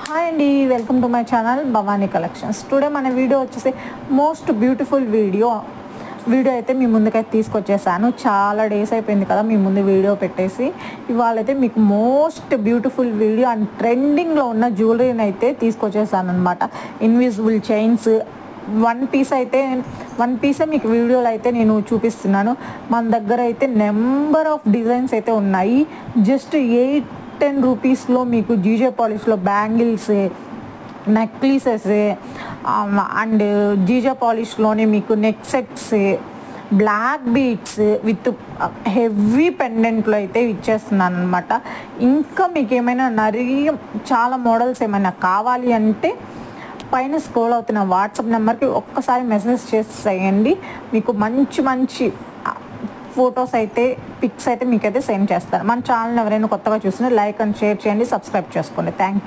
Hi అండి, welcome to my channel Bhavani collections. Today మన video వచ్చేసి మోస్ట్ బ్యూటిఫుల్ వీడియో అయితే మీ ముందుకైతే తీసుకొచ్చేసాను. చాలా డేస్ అయిపోయింది కదా మీ ముందు వీడియో పెట్టేసి. ఇవాళైతే మీకు మోస్ట్ బ్యూటిఫుల్ వీడియో అండ్ ట్రెండింగ్లో ఉన్న జ్యువెలరీని అయితే తీసుకొచ్చేసాను అనమాట. ఇన్విజిబుల్ చైన్స్ వన్ పీసే మీకు వీడియోలో అయితే నేను చూపిస్తున్నాను. మన దగ్గర అయితే నెంబర్ ఆఫ్ డిజైన్స్ అయితే ఉన్నాయి. జస్ట్ 8-10 రూపీస్లో మీకు జీజే పాలిష్లో బ్యాంగిల్స్, నెక్లెసెస్ అండ్ జీజా పాలిష్లోనే మీకు neck sets, black beads with heavy పెండెంట్లో అయితే ఇచ్చేస్తున్నాను అనమాట. ఇంకా మీకు ఏమైనా చాలా మోడల్స్ ఏమైనా కావాలి అంటే పైన స్క్రోల్ అవుతున్న వాట్సాప్ నెంబర్కి ఒక్కసారి మెసేజ్ చేసేయండి. మీకు మంచి ఫొటోస్ అయితే, పిక్స్ అయితే మీకైతే సెండ్ చేస్తాను. మన ఛానల్ ఎవరైనా కొత్తగా చూసినా లైక్ అండ్ షేర్ చేయండి, సబ్స్క్రైబ్ చేసుకోండి. Thank you.